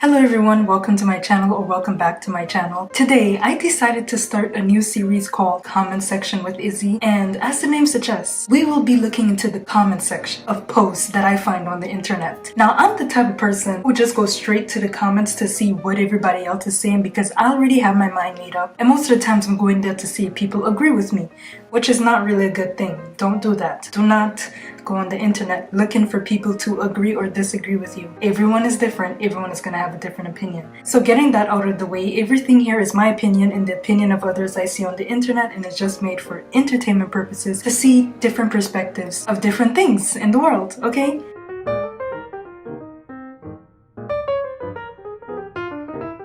Hello everyone, welcome to my channel or welcome back to my channel. Today, I decided to start a new series called Comment Section with Izzy, and as the name suggests, we will be looking into the comment section of posts that I find on the internet. Now, I'm the type of person who just goes straight to the comments to see what everybody else is saying because I already have my mind made up, and most of the times I'm going there to see if people agree with me, which is not really a good thing. Don't do that. Do not go on the internet looking for people to agree or disagree with you. Everyone is different. Everyone is going to have a different opinion. So getting that out of the way, everything here is my opinion and the opinion of others I see on the internet, and it's just made for entertainment purposes to see different perspectives of different things in the world, okay?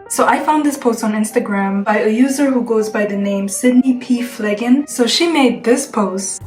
So I found this post on Instagram by a user who goes by the name Sydney P. Fleggin. So she made this post.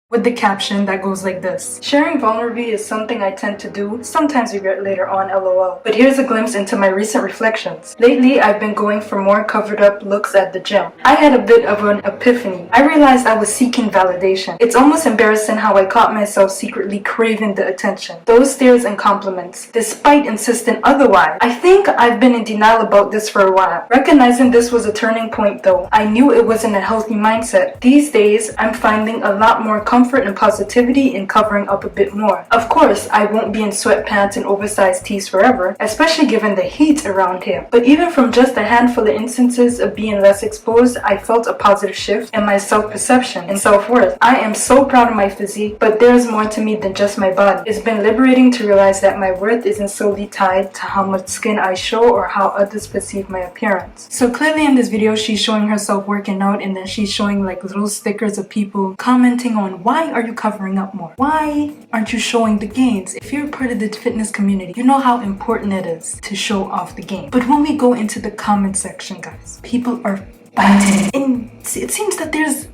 With the caption that goes like this: sharing vulnerability is something I tend to do, sometimes regret later on, lol. But here's a glimpse into my recent reflections. Lately, I've been going for more covered up looks at the gym. I had a bit of an epiphany. I realized I was seeking validation. It's almost embarrassing how I caught myself secretly craving the attention, those stares and compliments, despite insisting otherwise. I think I've been in denial about this for a while. Recognizing this was a turning point though, I knew it wasn't a healthy mindset. These days, I'm finding a lot more comfort and positivity in covering up a bit more. Of course, I won't be in sweatpants and oversized tees forever, especially given the heat around here. But even from just a handful of instances of being less exposed, I felt a positive shift in my self-perception and self-worth. I am so proud of my physique, but there's more to me than just my body. It's been liberating to realize that my worth isn't solely tied to how much skin I show or how others perceive my appearance. So clearly in this video, she's showing herself working out, and then she's showing like little stickers of people commenting on why are you covering up more? Why aren't you showing the gains? If you're part of the fitness community, you know how important it is to show off the gain. But when we go into the comment section, guys, people are fighting. And it seems that there's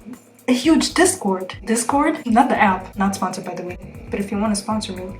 a huge Discord. Discord? Not the app. Not sponsored, by the way. But if you want to sponsor me.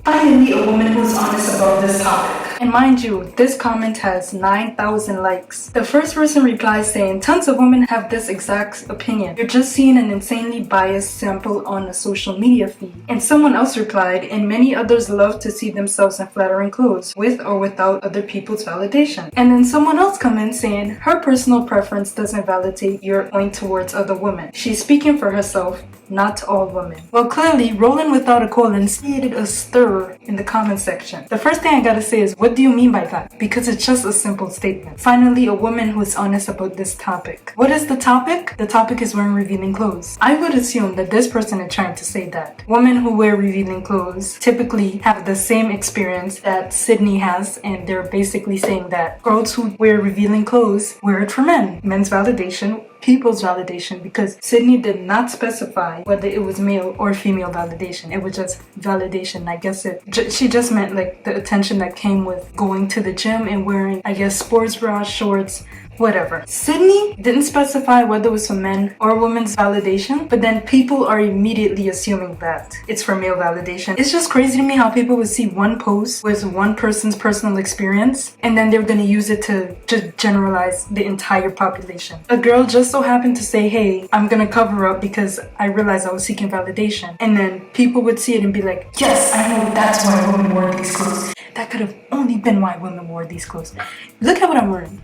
Finally, a woman who's honest about this topic. And mind you, this comment has 9,000 likes. The first person replies saying, tons of women have this exact opinion. You're just seeing an insanely biased sample on a social media feed. And someone else replied, and many others love to see themselves in flattering clothes, with or without other people's validation. And then someone else comments saying, her personal preference doesn't validate your point towards other women. She's speaking for herself, not all women. Well, clearly, rolling without a colon created a stir in the comment section. The first thing I gotta say is, what do you mean by that? Because it's just a simple statement. Finally, a woman who is honest about this topic. What is the topic? The topic is wearing revealing clothes. I would assume that this person is trying to say that women who wear revealing clothes typically have the same experience that Sydney has, and they're basically saying that girls who wear revealing clothes wear it for men. Men's validation, people's validation, because Sydney did not specify whether it was male or female validation. It was just validation. I guess she just meant like the attention that came with going to the gym and wearing, I guess, sports bras, shorts, whatever. Sydney didn't specify whether it was for men or women's validation, but then people are immediately assuming that it's for male validation. It's just crazy to me how people would see one post with one person's personal experience and then they're gonna use it to just generalize the entire population. A girl just so happened to say, hey, I'm gonna cover up because I realized I was seeking validation. And then people would see it and be like, yes, I know that's why women wore these clothes. That could have only been why women wore these clothes. Look at what I'm wearing.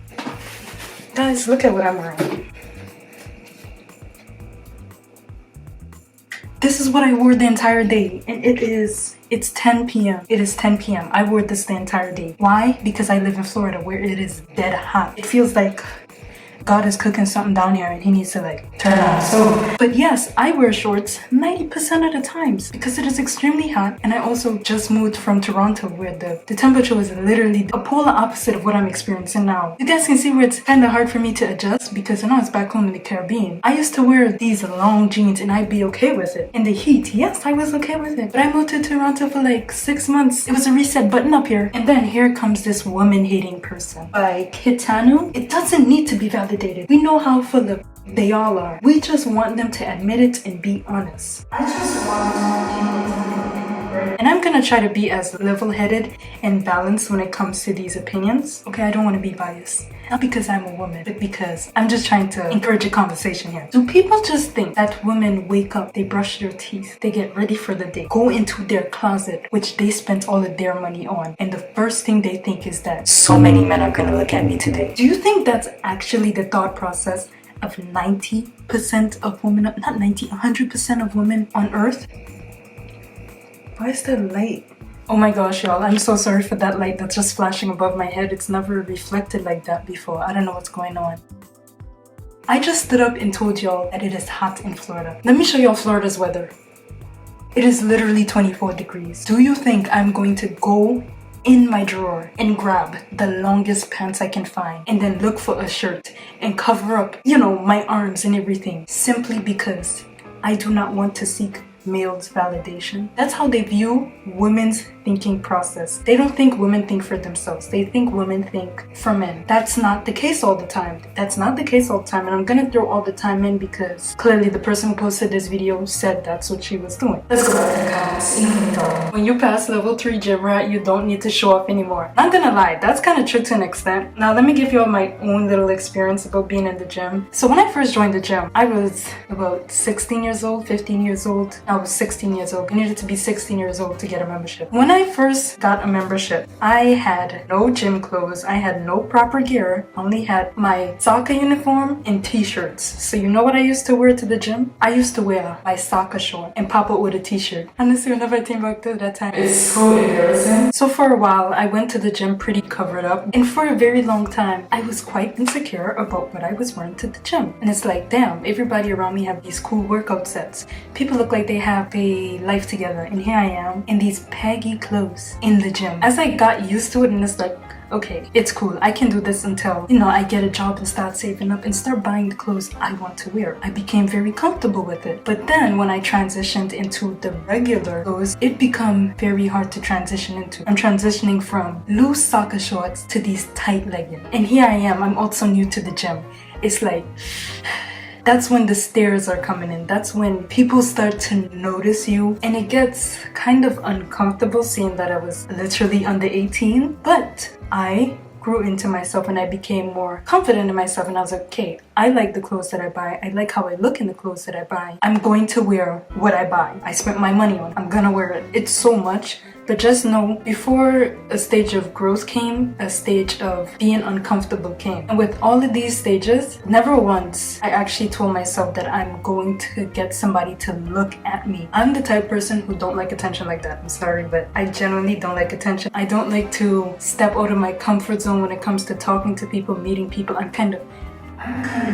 Guys, look at what I'm wearing. This is what I wore the entire day, and it's 10 p.m. It is 10 p.m. I wore this the entire day. Why? Because I live in Florida where it is dead hot. It feels like God is cooking something down here and he needs to like turn on the stove. But yes, I wear shorts 90% of the times because it is extremely hot, and I also just moved from Toronto where the temperature was literally a polar opposite of what I'm experiencing now. You guys can see where it's kind of hard for me to adjust because now it's back home in the Caribbean. I used to wear these long jeans and I'd be okay with it. In the heat, yes, I was okay with it. But I moved to Toronto for like 6 months. It was a reset button up here. And then here comes this woman-hating person by Kitanu. It doesn't need to be validated. We know how full of they all are. We just want them to admit it and be honest. I just want people to think, right? And I'm gonna try to be as level-headed and balanced when it comes to these opinions. Okay, I don't want to be biased. Not because I'm a woman, but because I'm just trying to encourage a conversation here. Do people just think that women wake up, they brush their teeth, they get ready for the day, go into their closet, which they spent all of their money on, and the first thing they think is that so many men are gonna look at me today? Do you think that's actually the thought process of 90% of women, not 90, 100% of women on earth? Why is that light? Oh my gosh, y'all, I'm so sorry for that light that's just flashing above my head. It's never reflected like that before. I don't know what's going on. I just stood up and told y'all that it is hot in Florida. Let me show y'all Florida's weather. It is literally 24 degrees. Do you think I'm going to go in my drawer and grab the longest pants I can find and then look for a shirt and cover up, my arms and everything simply because I do not want to seek male's validation? That's how they view women's thinking process. They don't think women think for themselves. They think women think for men. That's not the case all the time. That's not the case all the time. And I'm gonna throw all the time in because clearly the person who posted this video said that's what she was doing. Let's go back to the comments. When you pass level 3 gym rat, you don't need to show off anymore. Not gonna lie, that's kind of true to an extent. Now let me give you all my own little experience about being in the gym. So when I first joined the gym, I was about 16 years old, 15 years old. I was 16 years old. I needed to be 16 years old to get a membership. When I first got a membership, I had no gym clothes. I had no proper gear. I only had my soccer uniform and t-shirts. So you know what I used to wear to the gym? I used to wear my soccer short and pop out with a t-shirt. Honestly, whenever I think back to that time, it's so embarrassing. So for a while, I went to the gym pretty covered up. And for a very long time, I was quite insecure about what I was wearing to the gym. And it's like, damn, everybody around me have these cool workout sets. People look like they have a life together. And here I am in these baggy clothes in the gym. As I got used to it, and it's like, okay, it's cool. I can do this until, I get a job and start saving up and start buying the clothes I want to wear. I became very comfortable with it. But then when I transitioned into the regular clothes, it became very hard to transition into. I'm transitioning from loose soccer shorts to these tight leggings. And here I am. I'm also new to the gym. It's like, that's when the stares are coming in. That's when people start to notice you. And it gets kind of uncomfortable seeing that I was literally under 18. But I grew into myself and I became more confident in myself. And I was like, okay, I like the clothes that I buy. I like how I look in the clothes that I buy. I'm going to wear what I buy. I spent my money on. I'm gonna wear it. It's so much. But just know, before a stage of growth came, a stage of being uncomfortable came. And with all of these stages, never once I actually told myself that I'm going to get somebody to look at me. I'm the type of person who don't like attention like that. I'm sorry, but I genuinely don't like attention. I don't like to step out of my comfort zone when it comes to talking to people, meeting people. I'm kind of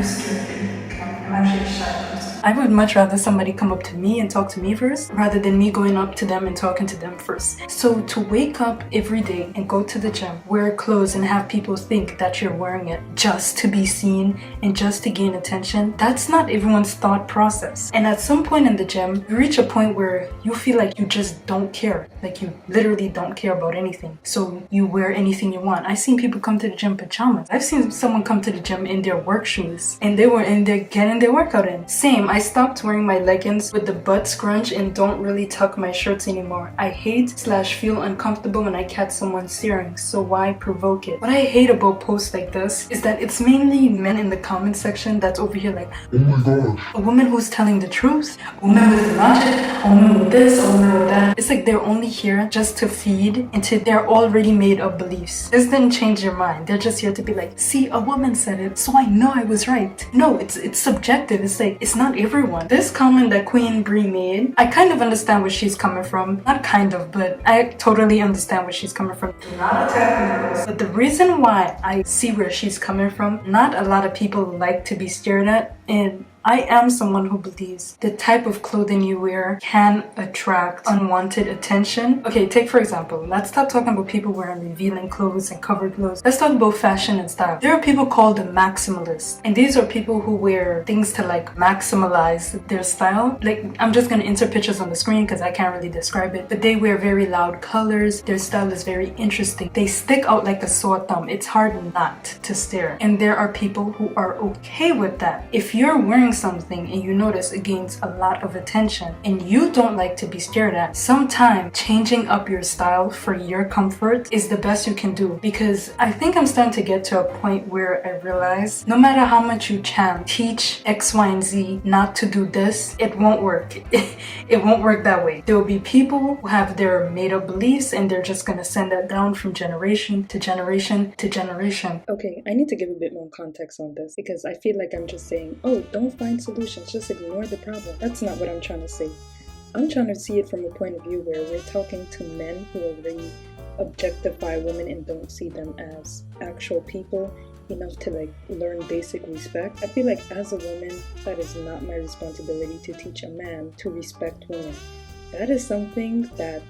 scared. I'm actually shy. I would much rather somebody come up to me and talk to me first rather than me going up to them and talking to them first. So to wake up every day and go to the gym, wear clothes and have people think that you're wearing it just to be seen and just to gain attention, that's not everyone's thought process. And at some point in the gym, you reach a point where you feel like you just don't care. Like you literally don't care about anything. So you wear anything you want. I've seen people come to the gym in pajamas. I've seen someone come to the gym in their work shoes and they were in there getting their workout in. Same, I stopped wearing my leggings with the butt scrunch and don't really tuck my shirts anymore. I hate/feel uncomfortable when I catch someone staring, so why provoke it? What I hate about posts like this is that it's mainly men in the comment section that's over here like, oh my gosh, a woman who's telling the truth, a woman with logic, a woman with this, a woman with that. It's like they're only here just to feed into their already made up beliefs. This didn't change your mind. They're just here to be like, see, a woman said it, so I know I was right. No, it's subjective. It's like, it's not everyone. This comment that Queen Bree made, I kind of understand where she's coming from. Not kind of, but I totally understand where she's coming from. Not attacking girls. But the reason why I see where she's coming from, not a lot of people like to be stared at, and I am someone who believes the type of clothing you wear can attract unwanted attention. Okay, take for example, let's stop talking about people wearing revealing clothes and covered clothes. Let's talk about fashion and style. There are people called the maximalists, and these are people who wear things to like maximalize their style. Like, I'm just gonna insert pictures on the screen because I can't really describe it, but they wear very loud colors. Their style is very interesting. They stick out like a sore thumb. It's hard not to stare. And there are people who are okay with that. If If you're wearing something and you notice it gains a lot of attention and you don't like to be stared at, sometimes changing up your style for your comfort is the best you can do. Because I think I'm starting to get to a point where I realize no matter how much you teach X, Y, and Z not to do this, it won't work. It won't work that way. There will be people who have their made up beliefs and they're just gonna send that down from generation to generation to generation. Okay, I need to give a bit more context on this because I feel like I'm just saying, oh, don't find solutions, just ignore the problem. That's not what I'm trying to say. I'm trying to see it from a point of view where we're talking to men who already objectify women and don't see them as actual people enough to like learn basic respect. I feel like as a woman, that is not my responsibility to teach a man to respect women. That is something that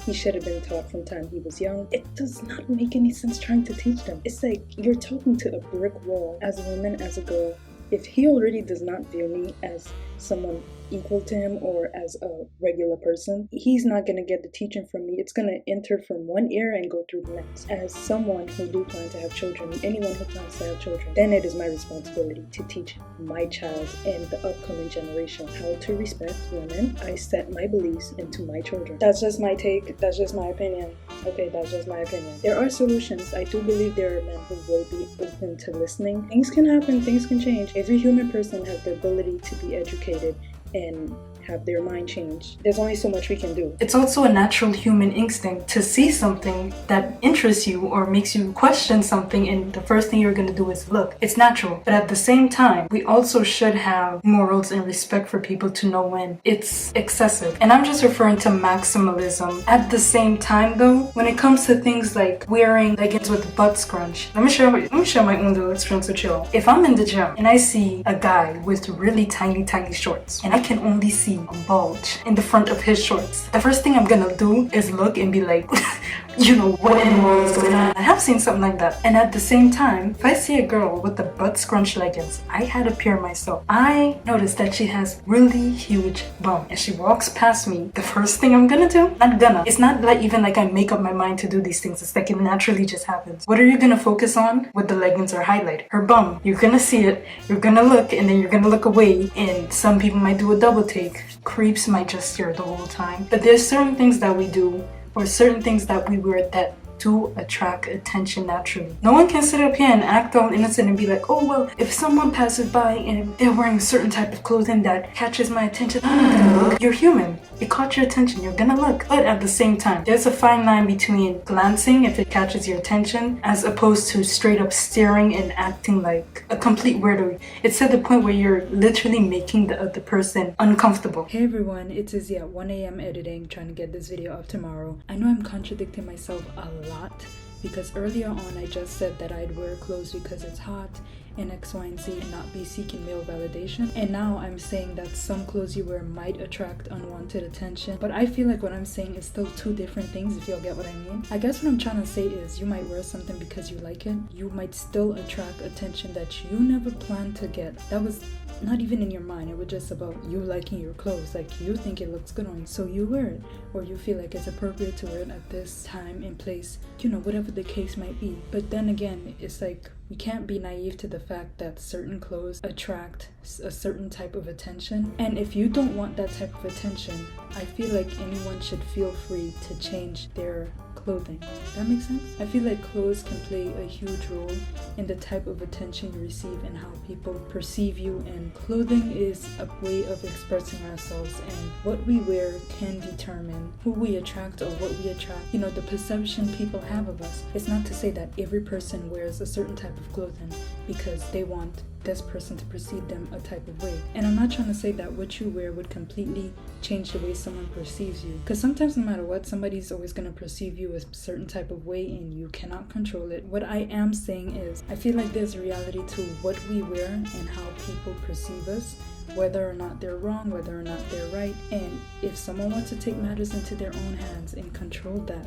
he should have been taught from time he was young. It does not make any sense trying to teach them. It's like you're talking to a brick wall as a woman, as a girl. If he already does not view me as someone equal to him or as a regular person, he's not going to get the teaching from me. It's going to enter from one ear and go through the next. As someone who do plan to have children, anyone who plans to have children, then it is my responsibility to teach my child and the upcoming generation how to respect women. I set my beliefs into my children. That's just my take. That's just my opinion. Okay, that's just my opinion. There are solutions. I do believe there are men who will be open to listening. Things can happen. Things can change. Every human person has the ability to be educated and have their mind changed. There's only so much we can do. It's also a natural human instinct to see something that interests you or makes you question something and the first thing you're going to do is look. It's natural. But at the same time, we also should have morals and respect for people to know when it's excessive. And I'm just referring to maximalism. At the same time though, when it comes to things like wearing leggings with butt scrunch, let me share my own little experience with y'all. If I'm in the gym and I see a guy with really tiny shorts and I can only see a bulge in the front of his shorts, the first thing I'm gonna do is look and be like, what in the world is going on? I have seen something like that. And at the same time, if I see a girl with the butt scrunch leggings, I had a pair myself. I noticed that she has really huge bum and she walks past me. The first thing I'm gonna do, it's not like even like I make up my mind to do these things. It's like it naturally just happens. What are you gonna focus on with the leggings are highlighted? Her bum. You're gonna see it, you're gonna look, and then you're gonna look away, and some people might do a double take. Creeps might just stare the whole time. But there's certain things that we do or certain things that we wear that do attract attention naturally. No one can sit up here and act all innocent and be like, oh well, if someone passes by and they're wearing a certain type of clothing that catches my attention, I'm gonna look. You're human. It caught your attention, you're gonna look. But at the same time, there's a fine line between glancing if it catches your attention as opposed to straight up staring and acting like a complete weirdo. It's at the point where you're literally making the other person uncomfortable. Hey everyone, it's Izzy at 1 a.m. editing, trying to get this video up tomorrow. I know I'm contradicting myself a lot because earlier on I just said that I'd wear clothes because it's hot and X, Y, and Z and not be seeking male validation, and now I'm saying that some clothes you wear might attract unwanted attention. But I feel like what I'm saying is still two different things, if you'll get what I mean. I guess what I'm trying to say is you might wear something because you like it. You might still attract attention that you never planned to get. That was not even in your mind. It was just about you liking your clothes. Like you think it looks good on you, so you wear it, or you feel like it's appropriate to wear it at this time and place, whatever the case might be. But then again, it's like we can't be naive to the fact that certain clothes attract a certain type of attention, and if you don't want that type of attention, I feel like anyone should feel free to change their clothing. That makes sense? I feel like clothes can play a huge role in the type of attention you receive and how people perceive you, and clothing is a way of expressing ourselves, and what we wear can determine who we attract or what we attract. The perception people have of us. It's not to say that every person wears a certain type of clothing because they want this person to perceive them a type of way. And I'm not trying to say that what you wear would completely change the way someone perceives you, because sometimes no matter what, somebody's always going to perceive you a certain type of way and you cannot control it. What I am saying is I feel like there's a reality to what we wear and how people perceive us, whether or not they're wrong, whether or not they're right. And if someone wants to take matters into their own hands and control that,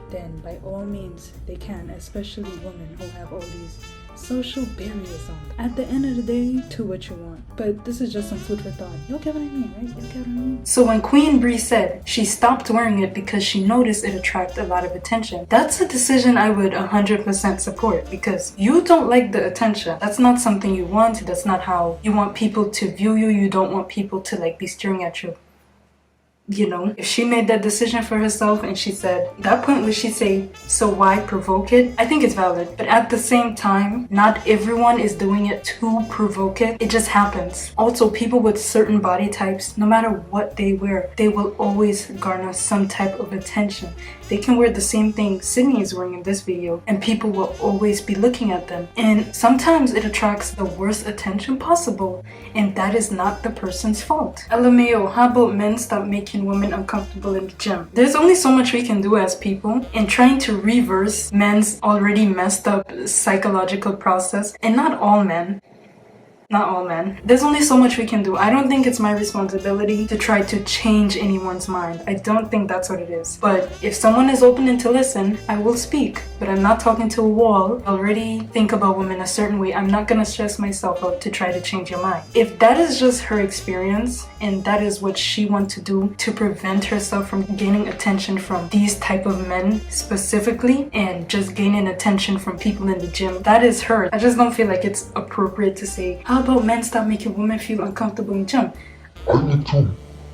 then by all means they can, especially women who have all these social barriers on them. At the end of the day, do what you want. But this is just some food for thought. You get what I mean, right? You get what I mean? So when Queen Bree said she stopped wearing it because she noticed it attracted a lot of attention, that's a decision I would 100% support, because you don't like the attention. That's not something you want. That's not how you want people to view you. You don't want people to like be staring at you. You know, if she made that decision for herself and she said, that point where she say, so why provoke it? I think it's valid. But at the same time, not everyone is doing it to provoke it. It just happens. Also, people with certain body types, no matter what they wear, they will always garner some type of attention. They can wear the same thing Sydney is wearing in this video, and people will always be looking at them. And sometimes it attracts the worst attention possible, and that is not the person's fault. LMAO, how about men stop making women uncomfortable in the gym? There's only so much we can do as people in trying to reverse men's already messed up psychological process, and not all men. Not all men. There's only so much we can do. I don't think it's my responsibility to try to change anyone's mind. I don't think that's what it is. But if someone is open to listen, I will speak. But I'm not talking to a wall. I already think about women a certain way. I'm not gonna stress myself out to try to change your mind. If that is just her experience and that is what she wants to do to prevent herself from gaining attention from these type of men specifically, and just gaining attention from people in the gym, that is her. I just don't feel like it's appropriate to say, how about men stop making women feel uncomfortable in gym? I look too.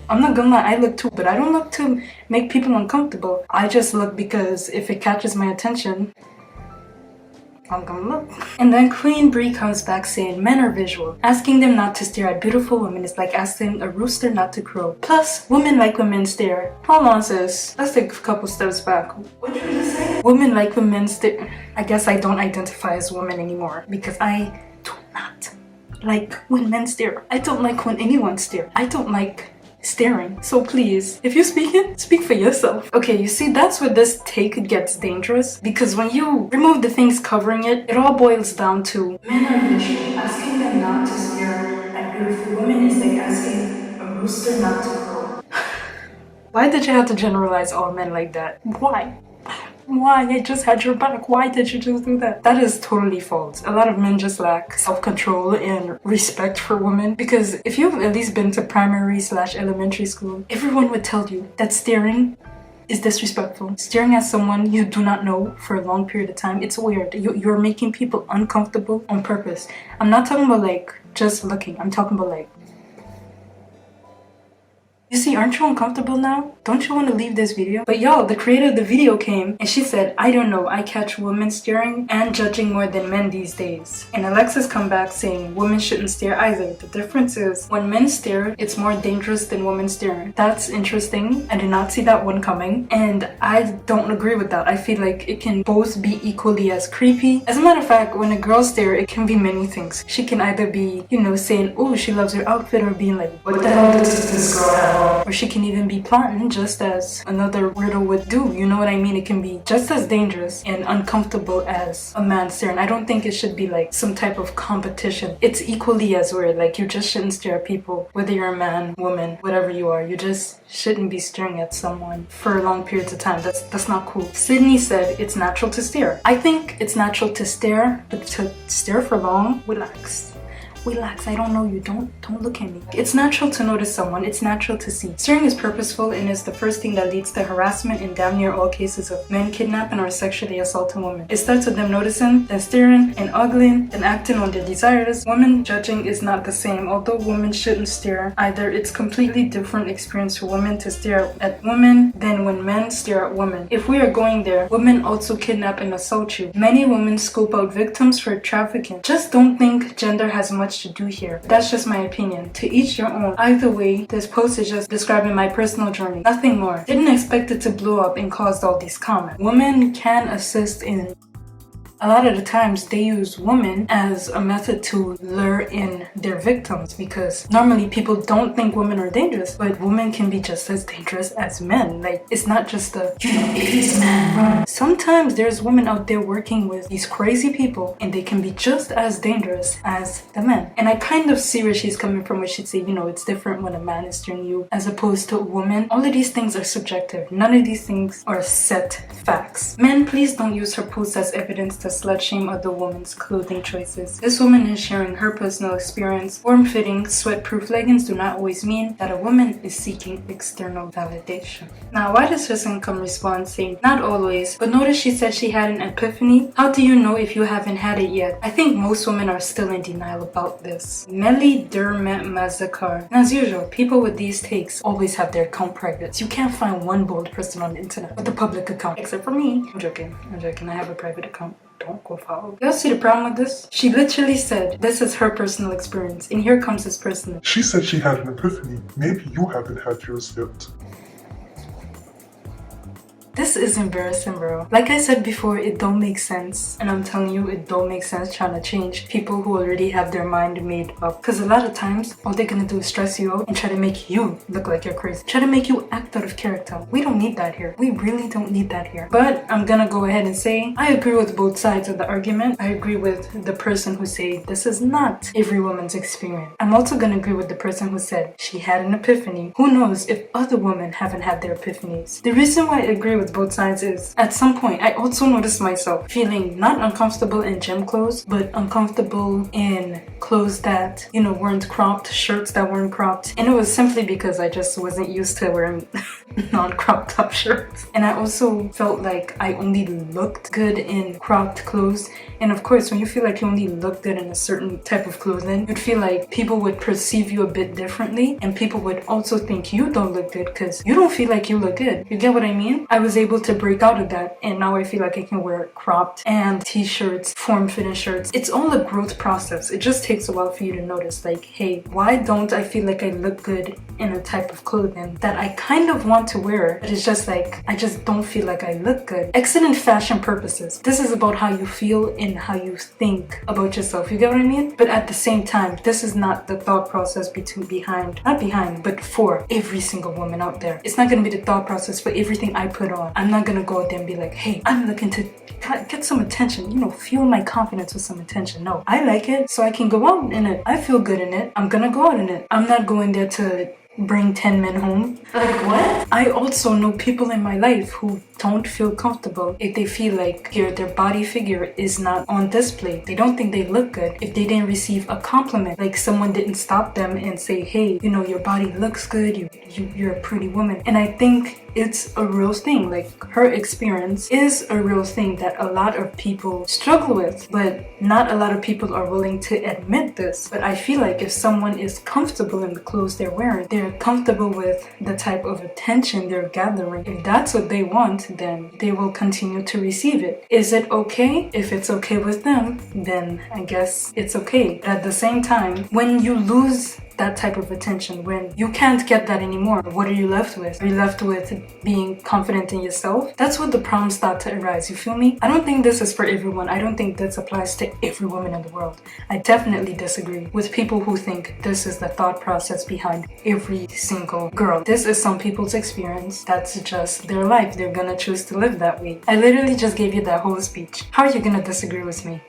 I'm not gonna lie, I look too, but I don't look to make people uncomfortable. I just look because if it catches my attention, I'm gonna look. And then Queen Bree comes back saying men are visual. Asking them not to stare at beautiful women is like asking a rooster not to crow. Plus, women like when men stare. Hold on, sis. Let's take a couple steps back. What did you just say? Women like when men stare. I guess I don't identify as a woman anymore because I do not like when men stare. I don't like when anyone stare. I don't like staring. So please, if you're speaking, speak for yourself. Okay, you see, that's where this take gets dangerous, because when you remove the things covering it, it all boils down to men are visual. Asking them not to stare at beautiful women is like asking a rooster not to crow. Why did you have to generalize all men like that? Why? Why? I just had your back. Why did you just do that? That is totally false. A lot of men just lack self-control and respect for women, because if you've at least been to primary/elementary school, everyone would tell you that staring is disrespectful. Staring at someone you do not know for a long period of time, it's weird. You're making people uncomfortable on purpose. I'm not talking about like just looking. I'm talking about like, you see, aren't you uncomfortable now? Don't you want to leave this video? But y'all, the creator of the video came and she said, I don't know, I catch women staring and judging more than men these days. And Alexis come back saying women shouldn't stare either. The difference is when men stare, it's more dangerous than women staring. That's interesting. I did not see that one coming. And I don't agree with that. I feel like it can both be equally as creepy. As a matter of fact, when a girl stare, it can be many things. She can either be, you know, saying, oh, she loves her outfit, or being like, what the hell does this girl have? Or she can even be plotting just as another weirdo would do. You know what I mean? It can be just as dangerous and uncomfortable as a man staring. I don't think it should be like some type of competition. It's equally as weird. Like, you just shouldn't stare at people, whether you're a man, woman, whatever you are. You just shouldn't be staring at someone for long periods of time. That's not cool. Sydney said it's natural to stare. I think it's natural to stare, but to stare for long, relax. Relax, I don't know you. Don't look at me. It's natural to notice someone. It's natural to see. Staring is purposeful and is the first thing that leads to harassment in damn near all cases of men kidnapping or sexually assaulting women. It starts with them noticing, then staring and ogling, then acting on their desires. Women judging is not the same. Although women shouldn't stare either, it's completely different experience for women to stare at women than when men stare at women. If we are going there, women also kidnap and assault you. Many women scope out victims for trafficking. Just don't think gender has much to do here. That's just my opinion. To each your own. Either way, this post is just describing my personal journey. Nothing more. Didn't expect it to blow up and cause all these comments. Women can assist in. A lot of the times they use women as a method to lure in their victims, because normally people don't think women are dangerous, but women can be just as dangerous as men. Like, it's not just a, you know, it is man run. Sometimes there's women out there working with these crazy people and they can be just as dangerous as the men. And I kind of see where she's coming from, where she'd say, you know, it's different when a man is steering you as opposed to a woman. All of these things are subjective. None of these things are set facts. Men, please don't use her post as evidence to to slut shame other women's clothing choices. This woman is sharing her personal experience. Form-fitting, sweat-proof leggings do not always mean that a woman is seeking external validation. Now, why does her son come respond saying, not always, but notice she said she had an epiphany? How do you know if you haven't had it yet? I think most women are still in denial about this. Melly Dermet Mazakar. As usual, people with these takes always have their account private. You can't find one bold person on the internet with a public account, except for me. I'm joking. I have a private account. Don't go follow. Y'all see the problem with this? She literally said this is her personal experience, and here comes this person. She said she had an epiphany. Maybe you haven't had yours yet. This is embarrassing, bro. Like I said before, it don't make sense. And I'm telling you, it don't make sense trying to change people who already have their mind made up. Because a lot of times, all they're gonna do is stress you out and try to make you look like you're crazy. Try to make you act out of character. We don't need that here. We really don't need that here. But I'm gonna go ahead and say, I agree with both sides of the argument. I agree with the person who said this is not every woman's experience. I'm also gonna agree with the person who said she had an epiphany. Who knows if other women haven't had their epiphanies. The reason why I agree with both sides is at some point I also noticed myself feeling not uncomfortable in gym clothes, but uncomfortable in clothes that, you know, weren't cropped, shirts that weren't cropped. And it was simply because I just wasn't used to wearing non-cropped top shirts. And I also felt like I only looked good in cropped clothes. And of course, when you feel like you only look good in a certain type of clothing, you'd feel like people would perceive you a bit differently, and people would also think you don't look good because you don't feel like you look good. You get what I mean? I was able to break out of that, and now I feel like I can wear cropped and t-shirts, form-fitting shirts. It's all a growth process. It just takes a while for you to notice, like, hey, why don't I feel like I look good in a type of clothing that I kind of want to wear, but it's just like I just don't feel like I look good. Excellent fashion purposes. This is about how you feel and how you think about yourself. You get what I mean? But at the same time, this is not the thought process but for every single woman out there. It's not gonna be the thought process for everything I put on. I'm not gonna go out there and be like, hey, I'm looking to get some attention, you know, fuel my confidence with some attention. No, I like it, so I can go out in it. I feel good in it. I'm gonna go out in it. I'm not going there to bring 10 men home. Like, what? I also know people in my life who don't feel comfortable if they feel like their body figure is not on display. They don't think they look good if they didn't receive a compliment, like someone didn't stop them and say, hey, you know, your body looks good, you're a pretty woman. And I think it's a real thing. Like, her experience is a real thing that a lot of people struggle with, but not a lot of people are willing to admit this. But I feel like if someone is comfortable in the clothes they're wearing, they're comfortable with the type of attention they're gathering, if that's what they want, then they will continue to receive it. Is it okay? If it's okay with them, then I guess it's okay. But at the same time, when you lose that type of attention, when you can't get that anymore, what are you left with? Are you left with being confident in yourself? That's what the problems start to arise, you feel me? I don't think this is for everyone. I don't think this applies to every woman in the world. I definitely disagree with people who think this is the thought process behind every single girl. This is some people's experience. That's just their life. They're gonna choose to live that way. I literally just gave you that whole speech. How are you gonna disagree with me?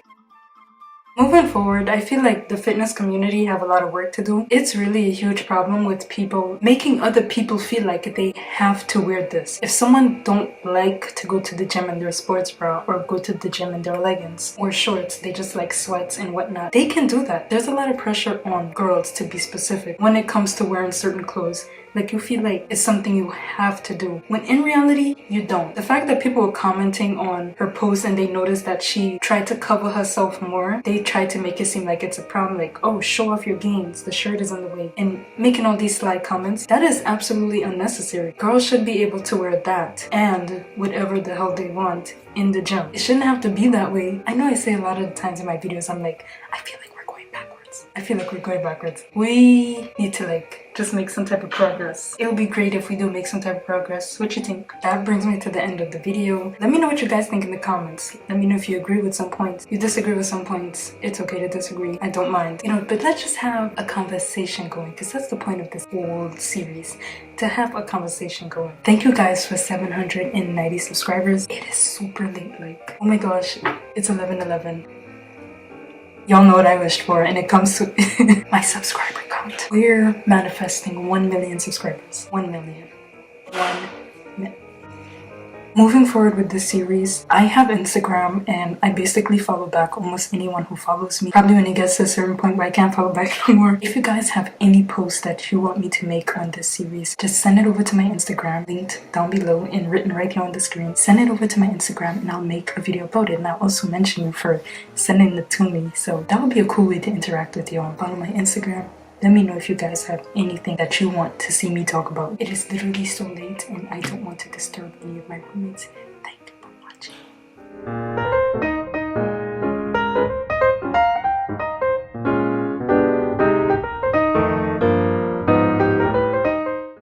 Moving forward, I feel like the fitness community have a lot of work to do. It's really a huge problem with people making other people feel like they have to wear this. If someone don't like to go to the gym in their sports bra or go to the gym in their leggings or shorts, they just like sweats and whatnot, they can do that. There's a lot of pressure on girls to be specific when it comes to wearing certain clothes. Like, you feel like it's something you have to do, when in reality, you don't. The fact that people were commenting on her post and they noticed that she tried to cover herself more, they tried to make it seem like it's a problem, like, oh, show off your gains, the shirt is on the way, and making all these sly comments. That is absolutely unnecessary. Girls should be able to wear that and whatever the hell they want in the gym. It shouldn't have to be that way. I know I say a lot of the times in my videos, I'm like, I feel like we're going backwards. We need to like just make some type of progress. It would be great if we do make some type of progress. What you think? That brings me to the end of the video. Let me know what you guys think in the comments. Let me know if you agree with some points. You disagree with some points. It's okay to disagree. I don't mind. You know, but let's just have a conversation going, because that's the point of this whole series. To have a conversation going. Thank you guys for 790 subscribers. It is super late, like, oh my gosh, it's 11:11. Y'all know what I wished for, and it comes to my subscriber count. We're manifesting 1 million subscribers. 1 million. Moving forward with this series, I have Instagram and I basically follow back almost anyone who follows me. Probably when it gets to a certain point where I can't follow back no more. If you guys have any posts that you want me to make on this series, just send it over to my Instagram, linked down below and written right here on the screen. Send it over to my Instagram and I'll make a video about it, and I'll also mention you for sending it to me. So that would be a cool way to interact with y'all. Follow my Instagram. Let me know if you guys have anything that you want to see me talk about. It is literally so late and I don't want to disturb any of my roommates. Thank you for watching.